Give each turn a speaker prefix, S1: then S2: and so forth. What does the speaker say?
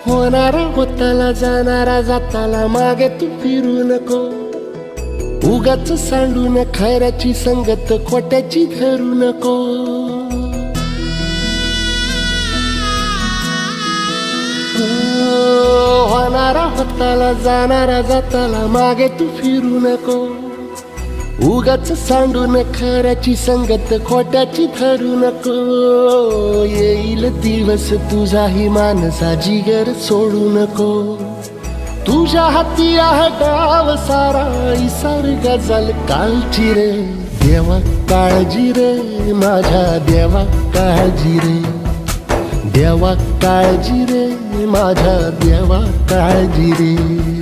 S1: होणारा होताला जाणारा जाताला मागे तू फिरू नको. उगाच सांडून खैराची संगत खोट्याची धरू नको. होणारा होताला जाणारा जाताला मागे तू फिरू नको. उगाच सांडून खऱ्याची संगत खोट्याची धरू नको. येईल दिवस तुझाही मानसा जिगर सोडू नको. तुझ्या हाती आहे डाव सारा इसार गजल कालची रे. देवा काळजी रे माझ्या देवा काळजी रे. देवा काळजी रे माझ्या देवा काळजी रे.